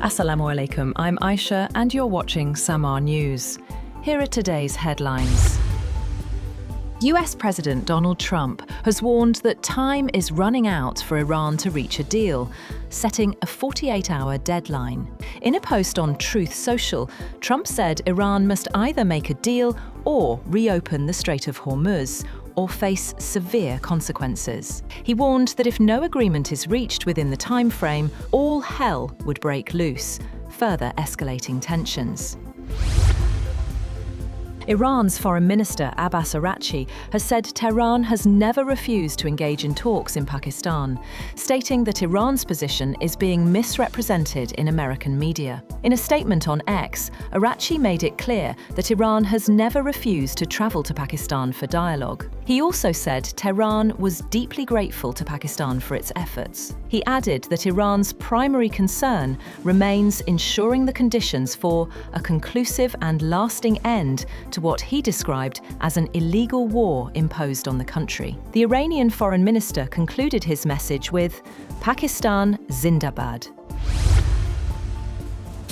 Assalamu alaikum, I'm Aisha and you're watching Samaa News. Here are today's headlines. US President Donald Trump has warned that time is running out for Iran to reach a deal, setting a 48-hour deadline. In a post on Truth Social, Trump said Iran must either make a deal or reopen the Strait of Hormuz, or face severe consequences. He warned that if no agreement is reached within the time frame, all hell would break loose, further escalating tensions. Iran's Foreign Minister Abbas Araqchi has said Tehran has never refused to engage in talks in Pakistan, stating that Iran's position is being misrepresented in American media. In a statement on X, Araqchi made it clear that Iran has never refused to travel to Pakistan for dialogue. He also said Tehran was deeply grateful to Pakistan for its efforts. He added that Iran's primary concern remains ensuring the conditions for a conclusive and lasting end to what he described as an illegal war imposed on the country. The Iranian foreign minister concluded his message with, "Pakistan Zindabad."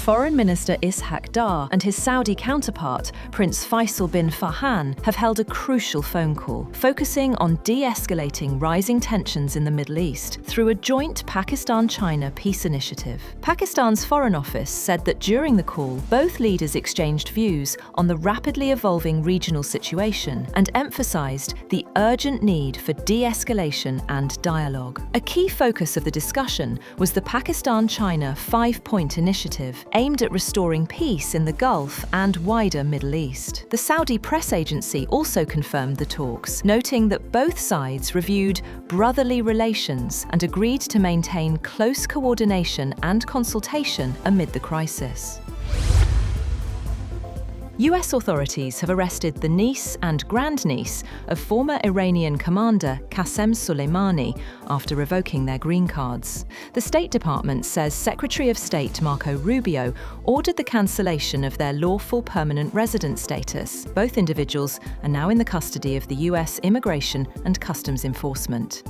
Foreign Minister Ishaq Dar and his Saudi counterpart, Prince Faisal bin Farhan, have held a crucial phone call, focusing on de-escalating rising tensions in the Middle East through a joint Pakistan-China peace initiative. Pakistan's Foreign Office said that during the call, both leaders exchanged views on the rapidly evolving regional situation and emphasized the urgent need for de-escalation and dialogue. A key focus of the discussion was the Pakistan-China 5-point initiative, aimed at restoring peace in the Gulf and wider Middle East. The Saudi press agency also confirmed the talks, noting that both sides reviewed brotherly relations and agreed to maintain close coordination and consultation amid the crisis. US authorities have arrested the niece and grandniece of former Iranian commander Qeshm Soleimani after revoking their green cards. The State Department says Secretary of State Marco Rubio ordered the cancellation of their lawful permanent resident status. Both individuals are now in the custody of the US Immigration and Customs Enforcement.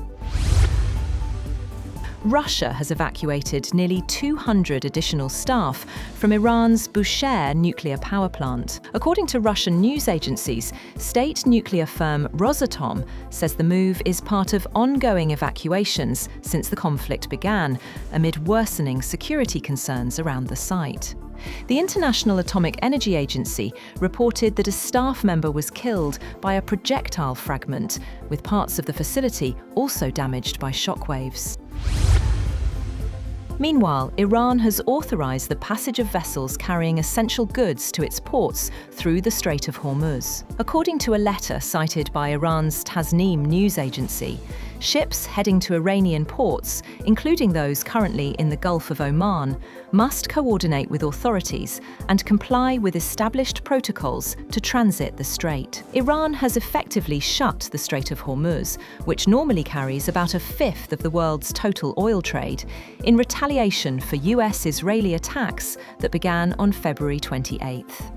Russia has evacuated nearly 200 additional staff from Iran's Bushehr nuclear power plant. According to Russian news agencies, state nuclear firm Rosatom says the move is part of ongoing evacuations since the conflict began, amid worsening security concerns around the site. The International Atomic Energy Agency reported that a staff member was killed by a projectile fragment, with parts of the facility also damaged by shockwaves. Meanwhile, Iran has authorized the passage of vessels carrying essential goods to its ports through the Strait of Hormuz. According to a letter cited by Iran's Tasnim news agency, ships heading to Iranian ports, including those currently in the Gulf of Oman, must coordinate with authorities and comply with established protocols to transit the strait. Iran has effectively shut the Strait of Hormuz, which normally carries about a fifth of the world's total oil trade, in retaliation for US-Israeli attacks that began on February 28th.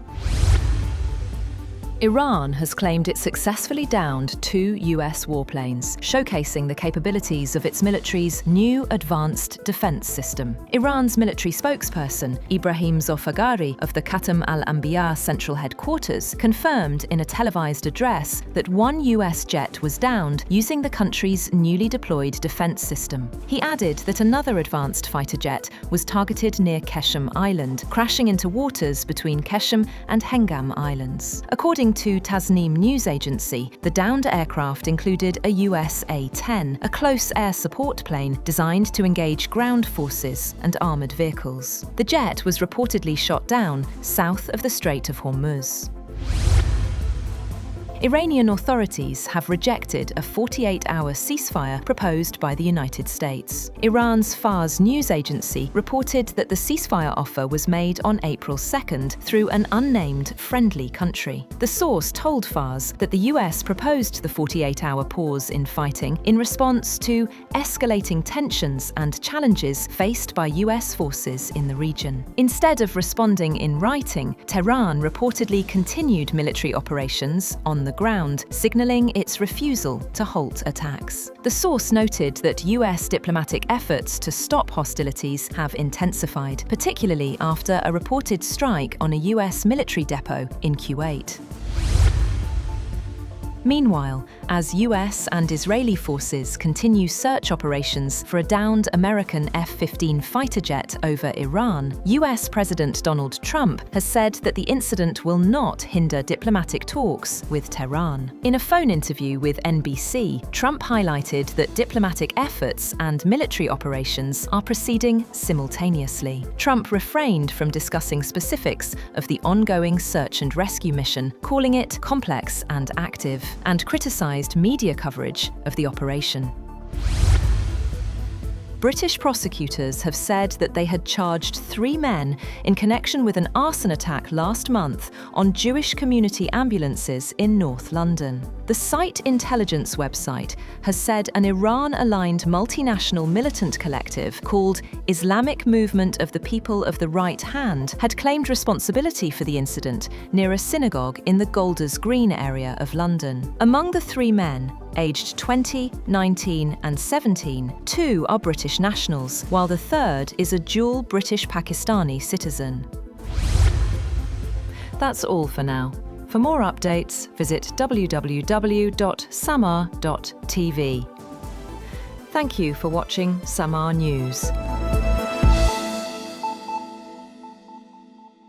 Iran has claimed it successfully downed 2 US warplanes, showcasing the capabilities of its military's new advanced defense system. Iran's military spokesperson, Ebrahim Zolfaghari of the Khatam al-Anbiya Central Headquarters, confirmed in a televised address that 1 US jet was downed using the country's newly deployed defense system. He added that another advanced fighter jet was targeted near Qeshm Island, crashing into waters between Qeshm and Hengam Islands. According to Tasnim news agency, the downed aircraft included a US A-10, a close air support plane designed to engage ground forces and armoured vehicles. The jet was reportedly shot down south of the Strait of Hormuz. Iranian authorities have rejected a 48-hour ceasefire proposed by the United States. Iran's Fars news agency reported that the ceasefire offer was made on April 2nd through an unnamed friendly country. The source told Fars that the US proposed the 48-hour pause in fighting in response to escalating tensions and challenges faced by US forces in the region. Instead of responding in writing, Tehran reportedly continued military operations on the the ground, signaling its refusal to halt attacks. The source noted that US diplomatic efforts to stop hostilities have intensified, particularly after a reported strike on a US military depot in Kuwait. Meanwhile, as US and Israeli forces continue search operations for a downed American F-15 fighter jet over Iran, US President Donald Trump has said that the incident will not hinder diplomatic talks with Tehran. In a phone interview with NBC, Trump highlighted that diplomatic efforts and military operations are proceeding simultaneously. Trump refrained from discussing specifics of the ongoing search and rescue mission, calling it complex and active, and criticized media coverage of the operation. British prosecutors have said that they had charged 3 men in connection with an arson attack last month on Jewish community ambulances in North London. The site intelligence website has said an Iran-aligned multinational militant collective called Islamic Movement of the People of the Right Hand had claimed responsibility for the incident near a synagogue in the Golders Green area of London. Among the 3 men, aged 20, 19 and 17, 2 are British nationals, while the third is a dual British-Pakistani citizen. That's all for now. For more updates, visit www.samaa.tv. Thank you for watching Samaa News.